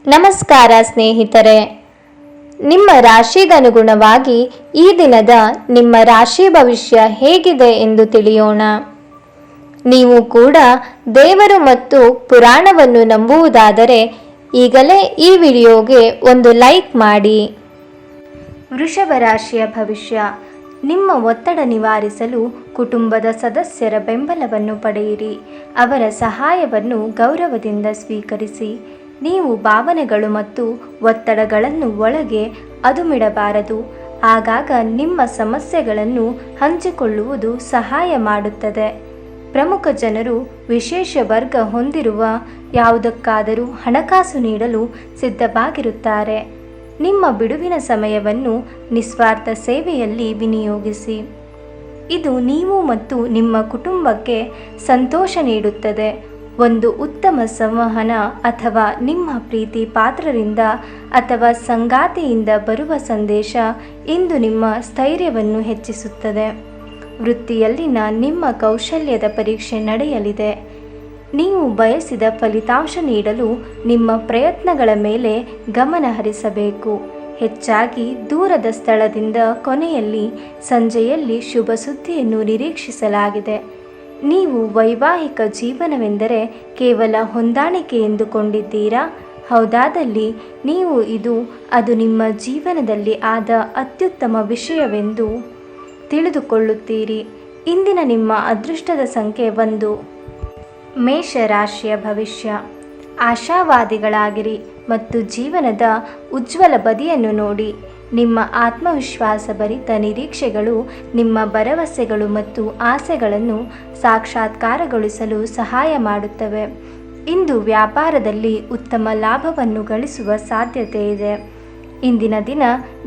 ನಮಸ್ಕಾರ ಸ್ನೇಹಿತರೆ, ನಿಮ್ಮ ರಾಶಿಗನುಗುಣವಾಗಿ ಈ ದಿನದ ನಿಮ್ಮ ರಾಶಿ ಭವಿಷ್ಯ ಹೇಗಿದೆ ಎಂದು ತಿಳಿಯೋಣ. ನೀವು ಕೂಡ ದೇವರು ಮತ್ತು ಪುರಾಣವನ್ನು ನಂಬುವುದಾದರೆ ಈಗಲೇ ಈ ವಿಡಿಯೋಗೆ ಒಂದು ಲೈಕ್ ಮಾಡಿ. ವೃಷಭ ರಾಶಿಯ ಭವಿಷ್ಯ. ನಿಮ್ಮ ಒತ್ತಡ ನಿವಾರಿಸಲು ಕುಟುಂಬದ ಸದಸ್ಯರ ಬೆಂಬಲವನ್ನು ಪಡೆಯಿರಿ. ಅವರ ಸಹಾಯವನ್ನು ಗೌರವದಿಂದ ಸ್ವೀಕರಿಸಿ. ನೀವು ಭಾವನೆಗಳು ಮತ್ತು ಒತ್ತಡಗಳನ್ನು ಒಳಗೆ ಅದುಮಿಡಬಾರದು. ಆಗಾಗ ನಿಮ್ಮ ಸಮಸ್ಯೆಗಳನ್ನು ಹಂಚಿಕೊಳ್ಳುವುದು ಸಹಾಯ ಮಾಡುತ್ತದೆ. ಪ್ರಮುಖ ಜನರು ವಿಶೇಷ ವರ್ಗ ಹೊಂದಿರುವ ಯಾವುದಕ್ಕಾದರೂ ಹಣಕಾಸು ನೀಡಲು ಸಿದ್ಧವಾಗಿರುತ್ತಾರೆ. ನಿಮ್ಮ ಬಿಡುವಿನ ಸಮಯವನ್ನು ನಿಸ್ವಾರ್ಥ ಸೇವೆಯಲ್ಲಿ ವಿನಿಯೋಗಿಸಿ. ಇದು ನೀವು ಮತ್ತು ನಿಮ್ಮ ಕುಟುಂಬಕ್ಕೆ ಸಂತೋಷ ನೀಡುತ್ತದೆ. ಒಂದು ಉತ್ತಮ ಸಂವಹನ ಅಥವಾ ನಿಮ್ಮ ಪ್ರೀತಿ ಪಾತ್ರರಿಂದ ಅಥವಾ ಸಂಗಾತಿಯಿಂದ ಬರುವ ಸಂದೇಶ ಇಂದು ನಿಮ್ಮ ಸ್ಥೈರ್ಯವನ್ನು ಹೆಚ್ಚಿಸುತ್ತದೆ. ವೃತ್ತಿಯಲ್ಲಿನ ನಿಮ್ಮ ಕೌಶಲ್ಯದ ಪರೀಕ್ಷೆ ನಡೆಯಲಿದೆ. ನೀವು ಬಯಸಿದ ಫಲಿತಾಂಶ ನೀಡಲು ನಿಮ್ಮ ಪ್ರಯತ್ನಗಳ ಮೇಲೆ ಗಮನ ಹರಿಸಬೇಕು. ಹೆಚ್ಚಾಗಿ ದೂರದ ಸ್ಥಳದಿಂದ ಕೊನೆಯಲ್ಲಿ ಸಂಜೆಯಲ್ಲಿ ಶುಭ ಸುದ್ದಿಯನ್ನು ನಿರೀಕ್ಷಿಸಲಾಗಿದೆ. ನೀವು ವೈವಾಹಿಕ ಜೀವನವೆಂದರೆ ಕೇವಲ ಹೊಂದಾಣಿಕೆ ಎಂದುಕೊಂಡಿದ್ದೀರಾ? ಹೌದಾದಲ್ಲಿ ನೀವು ಅದು ನಿಮ್ಮ ಜೀವನದಲ್ಲಿ ಆದ ಅತ್ಯುತ್ತಮ ವಿಷಯವೆಂದು ತಿಳಿದುಕೊಳ್ಳುತ್ತೀರಿ. ಇಂದಿನ ನಿಮ್ಮ ಅದೃಷ್ಟದ ಸಂಖ್ಯೆ 1. ಮೇಷ ರಾಶಿಯ ಭವಿಷ್ಯ. ಆಶಾವಾದಿಗಳಾಗಿರಿ ಮತ್ತು ಜೀವನದ ಉಜ್ವಲ ಬದಿಯನ್ನು ನೋಡಿ. ನಿಮ್ಮ ಆತ್ಮವಿಶ್ವಾಸಭರಿತ ನಿರೀಕ್ಷೆಗಳು ನಿಮ್ಮ ಭರವಸೆಗಳು ಮತ್ತು ಆಸೆಗಳನ್ನು ಸಾಕ್ಷಾತ್ಕಾರಗೊಳಿಸಲು ಸಹಾಯ ಮಾಡುತ್ತವೆ. ಇಂದು ವ್ಯಾಪಾರದಲ್ಲಿ ಉತ್ತಮ ಲಾಭವನ್ನು ಗಳಿಸುವ ಸಾಧ್ಯತೆ ಇದೆ. ಇಂದಿನ ದಿನ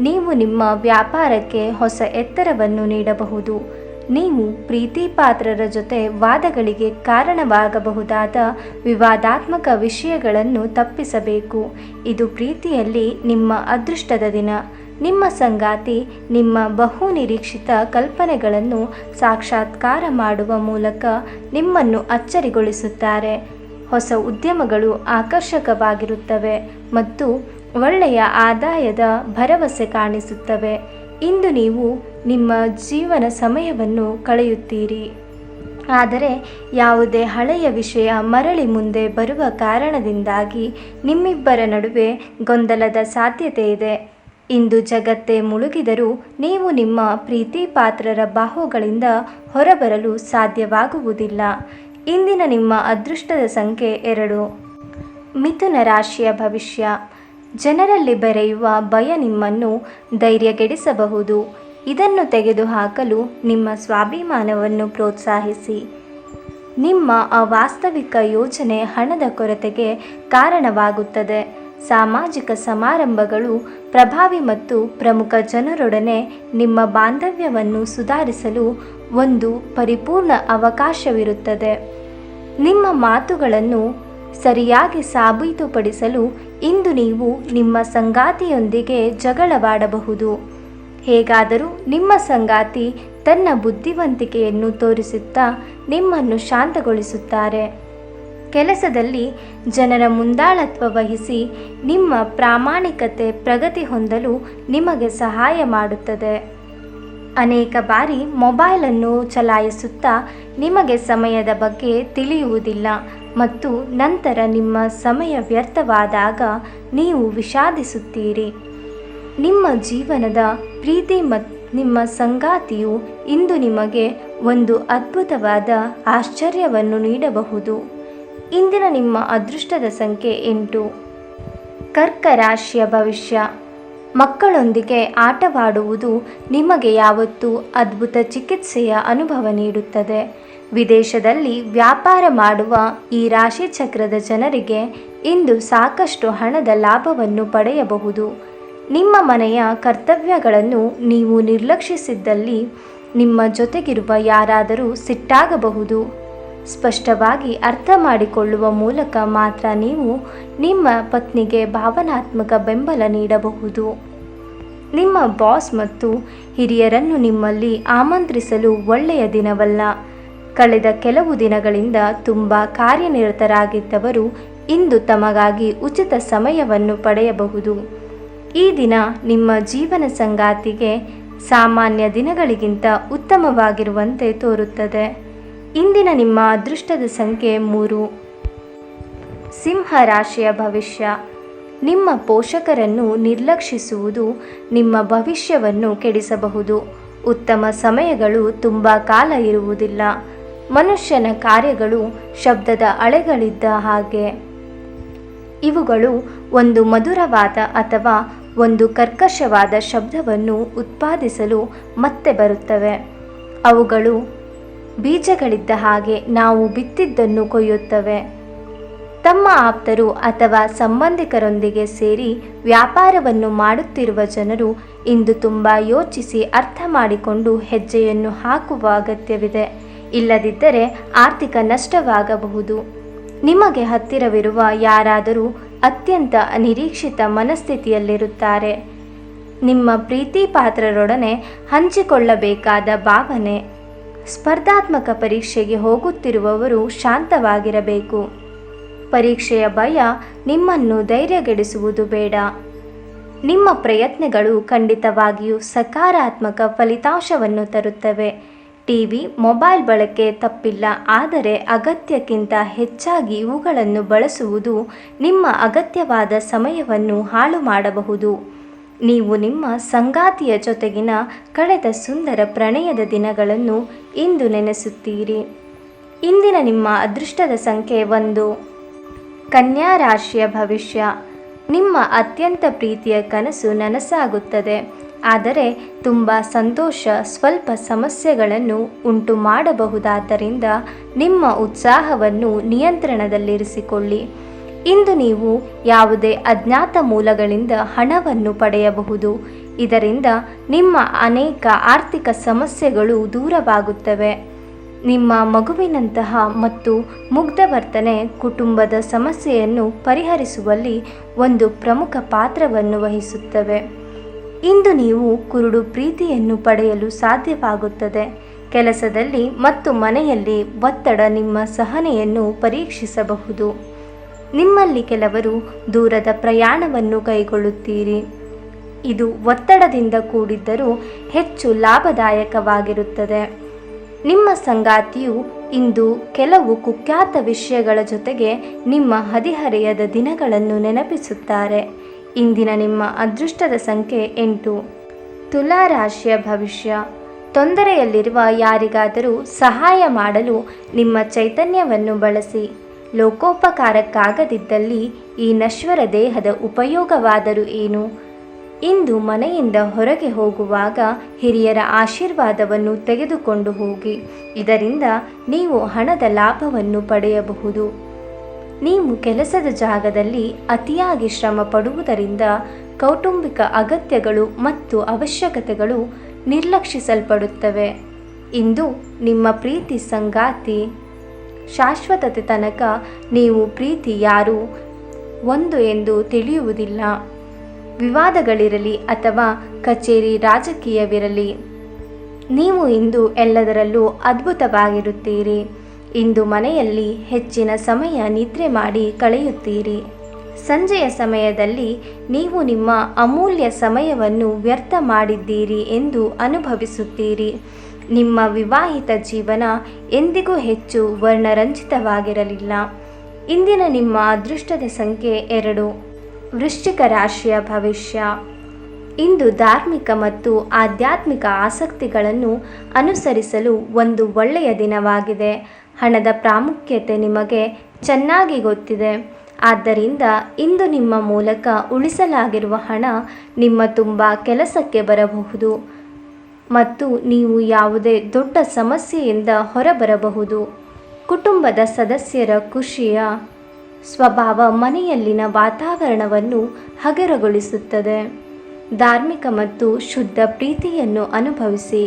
ನೀವು ನಿಮ್ಮ ವ್ಯಾಪಾರಕ್ಕೆ ಹೊಸ ಎತ್ತರವನ್ನು ನೀಡಬಹುದು. ನೀವು ಪ್ರೀತಿಪಾತ್ರರ ಜೊತೆ ವಾದಗಳಿಗೆ ಕಾರಣವಾಗಬಹುದಾದ ವಿವಾದಾತ್ಮಕ ವಿಷಯಗಳನ್ನು ತಪ್ಪಿಸಬೇಕು. ಇದು ಪ್ರೀತಿಯಲ್ಲಿ ನಿಮ್ಮ ಅದೃಷ್ಟದ ದಿನ. ನಿಮ್ಮ ಸಂಗಾತಿ ನಿಮ್ಮ ಬಹುನಿರೀಕ್ಷಿತ ಕಲ್ಪನೆಗಳನ್ನು ಸಾಕ್ಷಾತ್ಕಾರ ಮಾಡುವ ಮೂಲಕ ನಿಮ್ಮನ್ನು ಅಚ್ಚರಿಗೊಳಿಸುತ್ತಾರೆ. ಹೊಸ ಉದ್ಯಮಗಳು ಆಕರ್ಷಕವಾಗಿರುತ್ತವೆ ಮತ್ತು ಒಳ್ಳೆಯ ಆದಾಯದ ಭರವಸೆ ಕಾಣಿಸುತ್ತವೆ. ಇಂದು ನೀವು ನಿಮ್ಮ ಜೀವನ ಸಮಯವನ್ನು ಕಳೆಯುತ್ತೀರಿ. ಆದರೆ ಯಾವುದೇ ಹಳೆಯ ವಿಷಯ ಮರಳಿ ಮುಂದೆ ಬರುವ ಕಾರಣದಿಂದಾಗಿ ನಿಮ್ಮಿಬ್ಬರ ನಡುವೆ ಗೊಂದಲದ ಸಾಧ್ಯತೆ ಇದೆ. ಇಂದು ಜಗತ್ತೇ ಮುಳುಗಿದರೂ ನೀವು ನಿಮ್ಮ ಪ್ರೀತಿಪಾತ್ರರ ಬಾಹುಗಳಿಂದ ಹೊರಬರಲು ಸಾಧ್ಯವಾಗುವುದಿಲ್ಲ. ಇಂದಿನ ನಿಮ್ಮ ಅದೃಷ್ಟದ ಸಂಖ್ಯೆ 2. ಮಿಥುನ ರಾಶಿಯ ಭವಿಷ್ಯ. ಜನರಲ್ಲಿ ಬೆರೆಯುವ ಭಯ ನಿಮ್ಮನ್ನು ಧೈರ್ಯಗೆಡಿಸಬಹುದು. ಇದನ್ನು ತೆಗೆದುಹಾಕಲು ನಿಮ್ಮ ಸ್ವಾಭಿಮಾನವನ್ನು ಪ್ರೋತ್ಸಾಹಿಸಿ. ನಿಮ್ಮ ಅವಾಸ್ತವಿಕ ಯೋಜನೆ ಹಣದ ಕೊರತೆಗೆ ಕಾರಣವಾಗುತ್ತದೆ. ಸಾಮಾಜಿಕ ಸಮಾರಂಭಗಳು ಪ್ರಭಾವಿ ಮತ್ತು ಪ್ರಮುಖ ಜನರೊಡನೆ ನಿಮ್ಮ ಬಾಂಧವ್ಯವನ್ನು ಸುಧಾರಿಸಲು ಒಂದು ಪರಿಪೂರ್ಣ ಅವಕಾಶವಿರುತ್ತದೆ. ನಿಮ್ಮ ಮಾತುಗಳನ್ನು ಸರಿಯಾಗಿ ಸಾಬೀತುಪಡಿಸಲು ಇಂದು ನೀವು ನಿಮ್ಮ ಸಂಗಾತಿಯೊಂದಿಗೆ ಜಗಳವಾಡಬಹುದು. ಹೇಗಾದರೂ ನಿಮ್ಮ ಸಂಗಾತಿ ತನ್ನ ಬುದ್ಧಿವಂತಿಕೆಯನ್ನು ತೋರಿಸುತ್ತಾ ನಿಮ್ಮನ್ನು ಶಾಂತಗೊಳಿಸುತ್ತಾರೆ. ಕೆಲಸದಲ್ಲಿ ಜನರ ಮುಂದಾಳತ್ವ ವಹಿಸಿ ನಿಮ್ಮ ಪ್ರಾಮಾಣಿಕತೆ ಪ್ರಗತಿ ಹೊಂದಲು ನಿಮಗೆ ಸಹಾಯ ಮಾಡುತ್ತದೆ. ಅನೇಕ ಬಾರಿ ಮೊಬೈಲನ್ನು ಚಲಾಯಿಸುತ್ತಾ ನಿಮಗೆ ಸಮಯದ ಬಗ್ಗೆ ತಿಳಿಯುವುದಿಲ್ಲ ಮತ್ತು ನಂತರ ನಿಮ್ಮ ಸಮಯ ವ್ಯರ್ಥವಾದಾಗ ನೀವು ವಿಷಾದಿಸುತ್ತೀರಿ. ನಿಮ್ಮ ಜೀವನದ ಪ್ರೀತಿ ಮತ್ತು ನಿಮ್ಮ ಸಂಗಾತಿಯು ಇಂದು ನಿಮಗೆ ಒಂದು ಅದ್ಭುತವಾದ ಆಶ್ಚರ್ಯವನ್ನು ನೀಡಬಹುದು. ಇಂದಿನ ನಿಮ್ಮ ಅದೃಷ್ಟದ ಸಂಖ್ಯೆ 8. ಕರ್ಕ ರಾಶಿಯ ಭವಿಷ್ಯ. ಮಕ್ಕಳೊಂದಿಗೆ ಆಟವಾಡುವುದು ನಿಮಗೆ ಯಾವತ್ತೂ ಅದ್ಭುತ ಚಿಕಿತ್ಸೆಯ ಅನುಭವ ನೀಡುತ್ತದೆ. ವಿದೇಶದಲ್ಲಿ ವ್ಯಾಪಾರ ಮಾಡುವ ಈ ರಾಶಿ ಚಕ್ರದ ಜನರಿಗೆ ಇಂದು ಸಾಕಷ್ಟು ಹಣದ ಲಾಭವನ್ನು ಪಡೆಯಬಹುದು. ನಿಮ್ಮ ಮನೆಯ ಕರ್ತವ್ಯಗಳನ್ನು ನೀವು ನಿರ್ಲಕ್ಷಿಸಿದ್ದಲ್ಲಿ ನಿಮ್ಮ ಜೊತೆಗಿರುವ ಯಾರಾದರೂ ಸಿಟ್ಟಾಗಬಹುದು. ಸ್ಪಷ್ಟವಾಗಿ ಅರ್ಥ ಮಾಡಿಕೊಳ್ಳುವ ಮೂಲಕ ಮಾತ್ರ ನೀವು ನಿಮ್ಮ ಪತ್ನಿಗೆ ಭಾವನಾತ್ಮಕ ಬೆಂಬಲ ನೀಡಬಹುದು. ನಿಮ್ಮ ಬಾಸ್ ಮತ್ತು ಹಿರಿಯರನ್ನು ನಿಮ್ಮಲ್ಲಿ ಆಮಂತ್ರಿಸಲು ಒಳ್ಳೆಯ ದಿನವಲ್ಲ. ಕಳೆದ ಕೆಲವು ದಿನಗಳಿಂದ ತುಂಬ ಕಾರ್ಯನಿರತರಾಗಿದ್ದವರು ಇಂದು ತಮಗಾಗಿ ಉಚಿತ ಸಮಯವನ್ನು ಪಡೆಯಬಹುದು. ಈ ದಿನ ನಿಮ್ಮ ಜೀವನ ಸಂಗಾತಿಗೆ ಸಾಮಾನ್ಯ ದಿನಗಳಿಗಿಂತ ಉತ್ತಮವಾಗಿರುವಂತೆ ತೋರುತ್ತದೆ. ಇಂದಿನ ನಿಮ್ಮ ಅದೃಷ್ಟದ ಸಂಖ್ಯೆ 3. ಸಿಂಹ ರಾಶಿಯ ಭವಿಷ್ಯ. ನಿಮ್ಮ ಪೋಷಕರನ್ನು ನಿರ್ಲಕ್ಷಿಸುವುದು ನಿಮ್ಮ ಭವಿಷ್ಯವನ್ನು ಕೆಡಿಸಬಹುದು. ಉತ್ತಮ ಸಮಯಗಳು ತುಂಬ ಕಾಲ ಇರುವುದಿಲ್ಲ. ಮನುಷ್ಯನ ಕಾರ್ಯಗಳು ಶಬ್ದದ ಅಲೆಗಳಿದ್ದ ಹಾಗೆ. ಇವುಗಳು ಒಂದು ಮಧುರವಾದ ಅಥವಾ ಒಂದು ಕರ್ಕಶವಾದ ಶಬ್ದವನ್ನು ಉತ್ಪಾದಿಸಲು ಮತ್ತೆ ಬರುತ್ತವೆ. ಅವುಗಳು ಬೀಜಗಳಿದ್ದ ಹಾಗೆ ನಾವು ಬಿತ್ತಿದ್ದನ್ನು ಕೊಯ್ಯುತ್ತವೆ. ತಮ್ಮ ಆಪ್ತರು ಅಥವಾ ಸಂಬಂಧಿಕರೊಂದಿಗೆ ಸೇರಿ ವ್ಯಾಪಾರವನ್ನು ಮಾಡುತ್ತಿರುವ ಜನರು ಇಂದು ತುಂಬ ಯೋಚಿಸಿ ಅರ್ಥ ಮಾಡಿಕೊಂಡು ಹೆಜ್ಜೆಯನ್ನು ಹಾಕುವ ಅಗತ್ಯವಿದೆ. ಇಲ್ಲದಿದ್ದರೆ ಆರ್ಥಿಕ ನಷ್ಟವಾಗಬಹುದು. ನಿಮಗೆ ಹತ್ತಿರವಿರುವ ಯಾರಾದರೂ ಅತ್ಯಂತ ಅನಿರೀಕ್ಷಿತ ಮನಸ್ಥಿತಿಯಲ್ಲಿರುತ್ತಾರೆ. ನಿಮ್ಮ ಪ್ರೀತಿ ಪಾತ್ರರೊಡನೆ ಹಂಚಿಕೊಳ್ಳಬೇಕಾದ ಭಾವನೆ. ಸ್ಪರ್ಧಾತ್ಮಕ ಪರೀಕ್ಷೆಗೆ ಹೋಗುತ್ತಿರುವವರು ಶಾಂತವಾಗಿರಬೇಕು. ಪರೀಕ್ಷೆಯ ಭಯ ನಿಮ್ಮನ್ನು ಧೈರ್ಯಗೆಡಿಸುವುದು ಬೇಡ. ನಿಮ್ಮ ಪ್ರಯತ್ನಗಳು ಖಂಡಿತವಾಗಿಯೂ ಸಕಾರಾತ್ಮಕ ಫಲಿತಾಂಶವನ್ನು ತರುತ್ತವೆ. ಟಿವಿ, ಮೊಬೈಲ್ ಬಳಕೆ ತಪ್ಪಿಲ್ಲ, ಆದರೆ ಅಗತ್ಯಕ್ಕಿಂತ ಹೆಚ್ಚಾಗಿ ಇವುಗಳನ್ನು ಬಳಸುವುದು ನಿಮ್ಮ ಅಗತ್ಯವಾದ ಸಮಯವನ್ನು ಹಾಳು ಮಾಡಬಹುದು. ನೀವು ನಿಮ್ಮ ಸಂಗಾತಿಯ ಜೊತೆಗಿನ ಕಳೆದ ಸುಂದರ ಪ್ರಣಯದ ದಿನಗಳನ್ನು ಇಂದು ನೆನೆಸುತ್ತೀರಿ. ಇಂದಿನ ನಿಮ್ಮ ಅದೃಷ್ಟದ ಸಂಖ್ಯೆ 1. ಕನ್ಯಾ ರಾಶಿಯ ಭವಿಷ್ಯ. ನಿಮ್ಮ ಅತ್ಯಂತ ಪ್ರೀತಿಯ ಕನಸು ನನಸಾಗುತ್ತದೆ. ಆದರೆ ತುಂಬ ಸಂತೋಷ ಸ್ವಲ್ಪ ಸಮಸ್ಯೆಗಳನ್ನು ಉಂಟು ಮಾಡಬಹುದಾದ್ದರಿಂದ ನಿಮ್ಮ ಉತ್ಸಾಹವನ್ನು ನಿಯಂತ್ರಣದಲ್ಲಿರಿಸಿಕೊಳ್ಳಿ. ಇಂದು ನೀವು ಯಾವುದೇ ಅಜ್ಞಾತ ಮೂಲಗಳಿಂದ ಹಣವನ್ನು ಪಡೆಯಬಹುದು. ಇದರಿಂದ ನಿಮ್ಮ ಅನೇಕ ಆರ್ಥಿಕ ಸಮಸ್ಯೆಗಳು ದೂರವಾಗುತ್ತವೆ. ನಿಮ್ಮ ಮಗುವಿನಂತಹ ಮತ್ತು ಮುಗ್ಧ ವರ್ತನೆ ಕುಟುಂಬದ ಸಮಸ್ಯೆಯನ್ನು ಪರಿಹರಿಸುವಲ್ಲಿ ಒಂದು ಪ್ರಮುಖ ಪಾತ್ರವನ್ನು ವಹಿಸುತ್ತವೆ. ಇಂದು ನೀವು ಕುರುಡು ಪ್ರೀತಿಯನ್ನು ಪಡೆಯಲು ಸಾಧ್ಯವಾಗುತ್ತದೆ. ಕೆಲಸದಲ್ಲಿ ಮತ್ತು ಮನೆಯಲ್ಲಿ ಒತ್ತಡ ನಿಮ್ಮ ಸಹನೆಯನ್ನು ಪರೀಕ್ಷಿಸಬಹುದು. ನಿಮ್ಮಲ್ಲಿ ಕೆಲವರು ದೂರದ ಪ್ರಯಾಣವನ್ನು ಕೈಗೊಳ್ಳುತ್ತೀರಿ. ಇದು ಒತ್ತಡದಿಂದ ಕೂಡಿದ್ದರೂ ಹೆಚ್ಚು ಲಾಭದಾಯಕವಾಗಿರುತ್ತದೆ. ನಿಮ್ಮ ಸಂಗಾತಿಯು ಇಂದು ಕೆಲವು ಕುಖ್ಯಾತ ವಿಷಯಗಳ ಜೊತೆಗೆ ನಿಮ್ಮ ಹದಿಹರೆಯದ ದಿನಗಳನ್ನು ನೆನಪಿಸುತ್ತಾರೆ. ಇಂದಿನ ನಿಮ್ಮ ಅದೃಷ್ಟದ ಸಂಖ್ಯೆ 8. ತುಲಾ ರಾಶಿಯ ಭವಿಷ್ಯ. ತೊಂದರೆಯಲ್ಲಿರುವ ಯಾರಿಗಾದರೂ ಸಹಾಯ ಮಾಡಲು ನಿಮ್ಮ ಚೈತನ್ಯವನ್ನು ಬಳಸಿ. ಲೋಕೋಪಕಾರಕ್ಕಾಗದಿದ್ದಲ್ಲಿ ಈ ನಶ್ವರ ದೇಹದ ಉಪಯೋಗವಾದರೂ ಏನು? ಇಂದು ಮನೆಯಿಂದ ಹೊರಗೆ ಹೋಗುವಾಗ ಹಿರಿಯರ ಆಶೀರ್ವಾದವನ್ನು ತೆಗೆದುಕೊಂಡು ಹೋಗಿ. ಇದರಿಂದ ನೀವು ಹಣದ ಲಾಭವನ್ನು ಪಡೆಯಬಹುದು. ನೀವು ಕೆಲಸದ ಜಾಗದಲ್ಲಿ ಅತಿಯಾಗಿ ಶ್ರಮ ಪಡುವುದರಿಂದ ಕೌಟುಂಬಿಕ ಅಗತ್ಯಗಳು ಮತ್ತು ಅವಶ್ಯಕತೆಗಳು ನಿರ್ಲಕ್ಷಿಸಲ್ಪಡುತ್ತವೆ. ಇಂದು ನಿಮ್ಮ ಪ್ರೀತಿ ಸಂಗಾತಿ ಶಾಶ್ವತತೆ ತನಕ ನೀವು ಪ್ರೀತಿ ಯಾರು ಒಂದು ಎಂದು ತಿಳಿಯುವುದಿಲ್ಲ. ವಿವಾದಗಳಿರಲಿ ಅಥವಾ ಕಚೇರಿ ರಾಜಕೀಯವಿರಲಿ, ನೀವು ಇಂದು ಎಲ್ಲದರಲ್ಲೂ ಅದ್ಭುತವಾಗಿರುತ್ತೀರಿ. ಇಂದು ಮನೆಯಲ್ಲಿ ಹೆಚ್ಚಿನ ಸಮಯ ನಿದ್ರೆ ಮಾಡಿ ಕಳೆಯುತ್ತೀರಿ. ಸಂಜೆಯ ಸಮಯದಲ್ಲಿ ನೀವು ನಿಮ್ಮ ಅಮೂಲ್ಯ ಸಮಯವನ್ನು ವ್ಯರ್ಥ ಮಾಡಿದ್ದೀರಿ ಎಂದು ಅನುಭವಿಸುತ್ತೀರಿ. ನಿಮ್ಮ ವಿವಾಹಿತ ಜೀವನ ಎಂದಿಗೂ ಹೆಚ್ಚು ವರ್ಣರಂಜಿತವಾಗಿರಲಿಲ್ಲ. ಇಂದಿನ ನಿಮ್ಮ ಅದೃಷ್ಟದ ಸಂಖ್ಯೆ 2. ವೃಶ್ಚಿಕ ರಾಶಿಯ ಭವಿಷ್ಯ. ಇಂದು ಧಾರ್ಮಿಕ ಮತ್ತು ಆಧ್ಯಾತ್ಮಿಕ ಆಸಕ್ತಿಗಳನ್ನು ಅನುಸರಿಸಲು ಒಂದು ಒಳ್ಳೆಯ ದಿನವಾಗಿದೆ. ಹಣದ ಪ್ರಾಮುಖ್ಯತೆ ನಿಮಗೆ ಚೆನ್ನಾಗಿ ಗೊತ್ತಿದೆ. ಆದ್ದರಿಂದ ಇಂದು ನಿಮ್ಮ ಮೂಲಕ ಉಳಿಸಲಾಗಿರುವ ಹಣ ನಿಮ್ಮ ತುಂಬ ಕೆಲಸಕ್ಕೆ ಬರಬಹುದು ಮತ್ತು ನೀವು ಯಾವುದೇ ದೊಡ್ಡ ಸಮಸ್ಯೆಯಿಂದ ಹೊರಬರಬಹುದು. ಕುಟುಂಬದ ಸದಸ್ಯರ ಖುಷಿಯ ಸ್ವಭಾವ ಮನೆಯಲ್ಲಿನ ವಾತಾವರಣವನ್ನು ಹಗುರಗೊಳಿಸುತ್ತದೆ. ಧಾರ್ಮಿಕ ಮತ್ತು ಶುದ್ಧ ಪ್ರೀತಿಯನ್ನು ಅನುಭವಿಸಿ.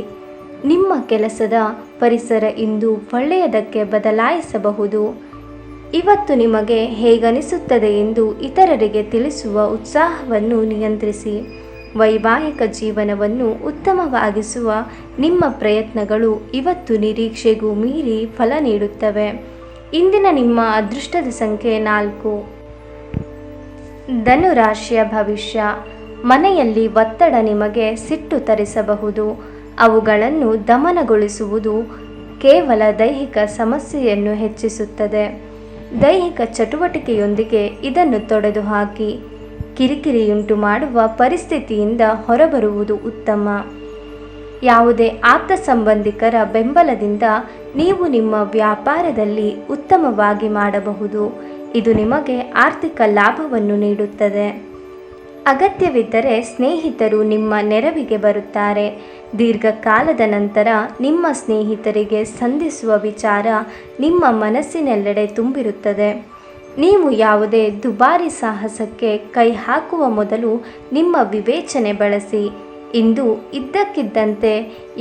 ನಿಮ್ಮ ಕೆಲಸದ ಪರಿಸರ ಇಂದು ಒಳ್ಳೆಯದಕ್ಕೆ ಬದಲಾಯಿಸಬಹುದು. ಇವತ್ತು ನಿಮಗೆ ಹೇಗನಿಸುತ್ತದೆ ಎಂದು ಇತರರಿಗೆ ತಿಳಿಸುವ ಉತ್ಸಾಹವನ್ನು ನಿಯಂತ್ರಿಸಿ. ವೈವಾಹಿಕ ಜೀವನವನ್ನು ಉತ್ತಮವಾಗಿಸುವ ನಿಮ್ಮ ಪ್ರಯತ್ನಗಳು ಇವತ್ತು ನಿರೀಕ್ಷೆಗೂ ಮೀರಿ ಫಲ ನೀಡುತ್ತವೆ. ಇಂದಿನ ನಿಮ್ಮ ಅದೃಷ್ಟದ ಸಂಖ್ಯೆ 4. ಧನು ರಾಶಿಯ ಭವಿಷ್ಯ. ಮನೆಯಲ್ಲಿ ಒತ್ತಡ ನಿಮಗೆ ಸಿಟ್ಟು ತರಿಸಬಹುದು. ಅವುಗಳನ್ನು ದಮನಗೊಳಿಸುವುದು ಕೇವಲ ದೈಹಿಕ ಸಮಸ್ಯೆಯನ್ನು ಹೆಚ್ಚಿಸುತ್ತದೆ. ದೈಹಿಕ ಚಟುವಟಿಕೆಯೊಂದಿಗೆ ಇದನ್ನು ತೊಡೆದುಹಾಕಿ ಕಿರಿಕಿರಿಯುಂಟು ಮಾಡುವ ಪರಿಸ್ಥಿತಿಯಿಂದ ಹೊರಬರುವುದು ಉತ್ತಮ. ಯಾವುದೇ ಆಪ್ತ ಸಂಬಂಧಿಕರ ಬೆಂಬಲದಿಂದ ನೀವು ನಿಮ್ಮ ವ್ಯಾಪಾರದಲ್ಲಿ ಉತ್ತಮವಾಗಿ ಮಾಡಬಹುದು. ಇದು ನಿಮಗೆ ಆರ್ಥಿಕ ಲಾಭವನ್ನು ನೀಡುತ್ತದೆ. ಅಗತ್ಯವಿದ್ದರೆ ಸ್ನೇಹಿತರು ನಿಮ್ಮ ನೆರವಿಗೆ ಬರುತ್ತಾರೆ. ದೀರ್ಘಕಾಲದ ನಂತರ ನಿಮ್ಮ ಸ್ನೇಹಿತರಿಗೆ ಸಂಧಿಸುವ ವಿಚಾರ ನಿಮ್ಮ ಮನಸ್ಸಿನೆಲ್ಲೆಡೆ ತುಂಬಿರುತ್ತದೆ. ನೀವು ಯಾವುದೇ ದುಬಾರಿ ಸಾಹಸಕ್ಕೆ ಕೈ ಹಾಕುವ ಮೊದಲು ನಿಮ್ಮ ವಿವೇಚನೆ ಬಳಸಿ. ಇಂದು ಇದ್ದಕ್ಕಿದ್ದಂತೆ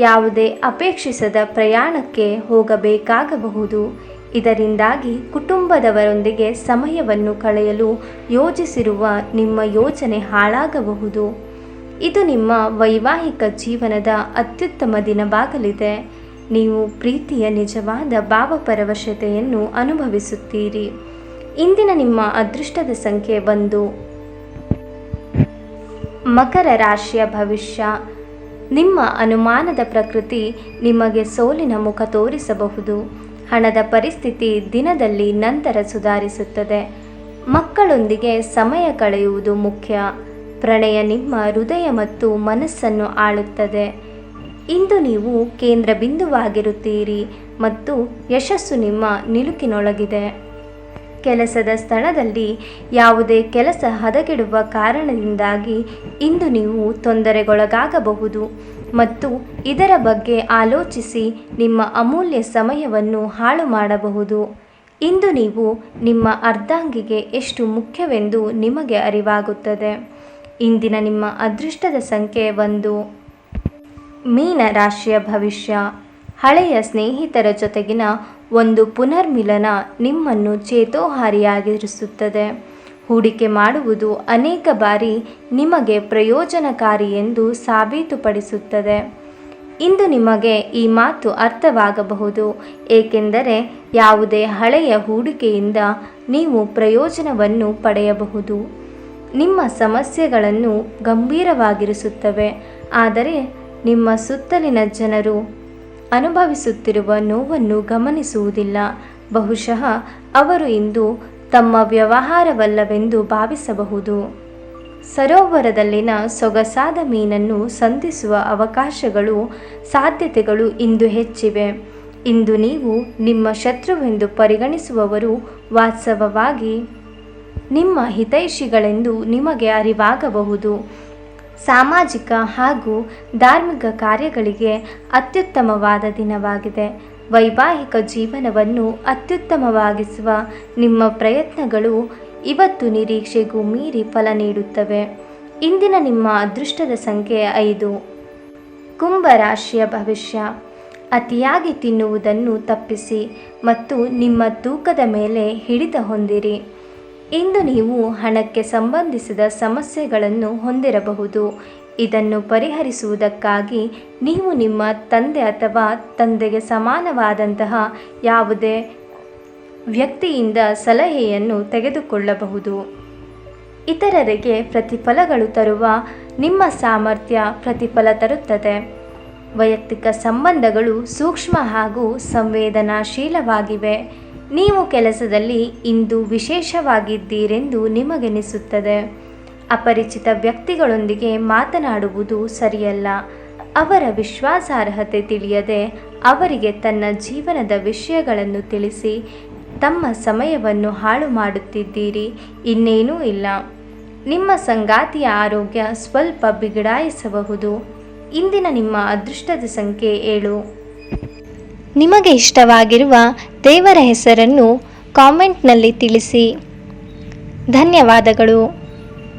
ಯಾವುದೇ ಅಪೇಕ್ಷಿಸದ ಪ್ರಯಾಣಕ್ಕೆ ಹೋಗಬೇಕಾಗಬಹುದು. ಇದರಿಂದಾಗಿ ಕುಟುಂಬದವರೊಂದಿಗೆ ಸಮಯವನ್ನು ಕಳೆಯಲು ಯೋಜಿಸಿರುವ ನಿಮ್ಮ ಯೋಜನೆ ಹಾಳಾಗಬಹುದು. ಇದು ನಿಮ್ಮ ವೈವಾಹಿಕ ಜೀವನದ ಅತ್ಯುತ್ತಮ ದಿನವಾಗಲಿದೆ. ನೀವು ಪ್ರೀತಿಯ ನಿಜವಾದ ಭಾವಪರವಶತೆಯನ್ನು ಅನುಭವಿಸುತ್ತೀರಿ. ಇಂದಿನ ನಿಮ್ಮ ಅದೃಷ್ಟದ ಸಂಖ್ಯೆ 1. ಮಕರ ರಾಶಿಯ ಭವಿಷ್ಯ. ನಿಮ್ಮ ಅನುಮಾನದ ಪ್ರಕೃತಿ ನಿಮಗೆ ಸೋಲಿನ ಮುಖ ತೋರಿಸಬಹುದು. ಹಣದ ಪರಿಸ್ಥಿತಿ ದಿನದಲ್ಲಿ ನಂತರ ಸುಧಾರಿಸುತ್ತದೆ. ಮಕ್ಕಳೊಂದಿಗೆ ಸಮಯ ಕಳೆಯುವುದು ಮುಖ್ಯ. ಪ್ರಣಯ ನಿಮ್ಮ ಹೃದಯ ಮತ್ತು ಮನಸ್ಸನ್ನು ಆಳುತ್ತದೆ. ಇಂದು ನೀವು ಕೇಂದ್ರ ಬಿಂದುವಾಗಿರುತ್ತೀರಿ ಮತ್ತು ಯಶಸ್ಸು ನಿಮ್ಮ ನಿಲುಕಿನೊಳಗಿದೆ. ಕೆಲಸದ ಸ್ಥಳದಲ್ಲಿ ಯಾವುದೇ ಕೆಲಸ ಹದಗೆಡುವ ಕಾರಣದಿಂದಾಗಿ ಇಂದು ನೀವು ತೊಂದರೆಗೊಳಗಾಗಬಹುದು ಮತ್ತು ಇದರ ಬಗ್ಗೆ ಆಲೋಚಿಸಿ ನಿಮ್ಮ ಅಮೂಲ್ಯ ಸಮಯವನ್ನು ಹಾಳು ಮಾಡಬಹುದು. ಇಂದು ನೀವು ನಿಮ್ಮ ಅರ್ಧಾಂಗಿಗೆ ಎಷ್ಟು ಮುಖ್ಯವೆಂದು ನಿಮಗೆ ಅರಿವಾಗುತ್ತದೆ. ಇಂದಿನ ನಿಮ್ಮ ಅದೃಷ್ಟದ ಸಂಖ್ಯೆ 1. ಮೀನ ರಾಶಿಯ ಭವಿಷ್ಯ. ಹಳೆಯ ಸ್ನೇಹಿತರ ಜೊತೆಗಿನ ಒಂದು ಪುನರ್ಮಿಲನ ನಿಮ್ಮನ್ನು ಚೇತೋಹಾರಿಯಾಗಿರಿಸುತ್ತದೆ. ಹೂಡಿಕೆ ಮಾಡುವುದು ಅನೇಕ ಬಾರಿ ನಿಮಗೆ ಪ್ರಯೋಜನಕಾರಿ ಎಂದು ಸಾಬೀತುಪಡಿಸುತ್ತದೆ. ಇಂದು ನಿಮಗೆ ಈ ಮಾತು ಅರ್ಥವಾಗಬಹುದು, ಏಕೆಂದರೆ ಯಾವುದೇ ಹಳೆಯ ಹೂಡಿಕೆಯಿಂದ ನೀವು ಪ್ರಯೋಜನವನ್ನು ಪಡೆಯಬಹುದು. ನಿಮ್ಮ ಸಮಸ್ಯೆಗಳನ್ನು ಗಂಭೀರವಾಗಿರಿಸುತ್ತವೆ, ಆದರೆ ನಿಮ್ಮ ಸುತ್ತಲಿನ ಜನರು ಅನುಭವಿಸುತ್ತಿರುವ ನೋವನ್ನು ಗಮನಿಸುವುದಿಲ್ಲ. ಬಹುಶಃ ಅವರು ಇಂದು ತಮ್ಮ ವ್ಯವಹಾರವಲ್ಲವೆಂದು ಭಾವಿಸಬಹುದು. ಸರೋವರದಲ್ಲಿನ ಸೊಗಸಾದ ಮೀನನ್ನು ಸಂಧಿಸುವ ಅವಕಾಶಗಳು, ಸಾಧ್ಯತೆಗಳು ಇಂದು ಹೆಚ್ಚಿವೆ. ಇಂದು ನೀವು ನಿಮ್ಮ ಶತ್ರುವೆಂದು ಪರಿಗಣಿಸುವವರು ವಾಸ್ತವವಾಗಿ ನಿಮ್ಮ ಹಿತೈಷಿಗಳೆಂದು ನಿಮಗೆ ಅರಿವಾಗಬಹುದು. ಸಾಮಾಜಿಕ ಹಾಗೂ ಧಾರ್ಮಿಕ ಕಾರ್ಯಗಳಿಗೆ ಅತ್ಯುತ್ತಮವಾದ ದಿನವಾಗಿದೆ. ವೈವಾಹಿಕ ಜೀವನವನ್ನು ಅತ್ಯುತ್ತಮವಾಗಿಸುವ ನಿಮ್ಮ ಪ್ರಯತ್ನಗಳು ಇವತ್ತು ನಿರೀಕ್ಷೆಗೂ ಮೀರಿ ಫಲ ನೀಡುತ್ತವೆ. ಇಂದಿನ ನಿಮ್ಮ ಅದೃಷ್ಟದ ಸಂಖ್ಯೆ 5. ಕುಂಭ ರಾಶಿಯ ಭವಿಷ್ಯ. ಅತಿಯಾಗಿ ತಿನ್ನುವುದನ್ನು ತಪ್ಪಿಸಿ ಮತ್ತು ನಿಮ್ಮ ತೂಕದ ಮೇಲೆ ಹಿಡಿತ ಹೊಂದಿರಿ. ಇಂದು ನೀವು ಹಣಕ್ಕೆ ಸಂಬಂಧಿಸಿದ ಸಮಸ್ಯೆಗಳನ್ನು ಹೊಂದಿರಬಹುದು. ಇದನ್ನು ಪರಿಹರಿಸುವುದಕ್ಕಾಗಿ ನೀವು ನಿಮ್ಮ ತಂದೆ ಅಥವಾ ತಂದೆಗೆ ಸಮಾನವಾದಂತಹ ಯಾವುದೇ ವ್ಯಕ್ತಿಯಿಂದ ಸಲಹೆಯನ್ನು ತೆಗೆದುಕೊಳ್ಳಬಹುದು. ಇತರರಿಗೆ ಪ್ರತಿಫಲಗಳು ತರುವ ನಿಮ್ಮ ಸಾಮರ್ಥ್ಯ ಪ್ರತಿಫಲ ತರುತ್ತದೆ. ವೈಯಕ್ತಿಕ ಸಂಬಂಧಗಳು ಸೂಕ್ಷ್ಮ ಹಾಗೂ ಸಂವೇದನಾಶೀಲವಾಗಿವೆ. ನೀವು ಕೆಲಸದಲ್ಲಿ ಇಂದು ವಿಶೇಷವಾಗಿದ್ದೀರೆಂದು ನಿಮಗೆನಿಸುತ್ತದೆ. ಅಪರಿಚಿತ ವ್ಯಕ್ತಿಗಳೊಂದಿಗೆ ಮಾತನಾಡುವುದು ಸರಿಯಲ್ಲ. ಅವರ ವಿಶ್ವಾಸಾರ್ಹತೆ ತಿಳಿಯದೆ ಅವರಿಗೆ ತನ್ನ ಜೀವನದ ವಿಷಯಗಳನ್ನು ತಿಳಿಸಿ ತಮ್ಮ ಸಮಯವನ್ನು ಹಾಳು ಮಾಡುತ್ತಿದ್ದೀರಿ. ಇನ್ನೇನೂ ಇಲ್ಲ. ನಿಮ್ಮ ಸಂಗಾತಿಯ ಆರೋಗ್ಯ ಸ್ವಲ್ಪ ಬಿಗಡಾಯಿಸಬಹುದು. ಇಂದಿನ ನಿಮ್ಮ ಅದೃಷ್ಟದ ಸಂಖ್ಯೆ 7. ನಿಮಗೆ ಇಷ್ಟವಾಗಿರುವ ದೇವರ ಹೆಸರನ್ನು ಕಾಮೆಂಟ್ನಲ್ಲಿ ತಿಳಿಸಿ. ಧನ್ಯವಾದಗಳು.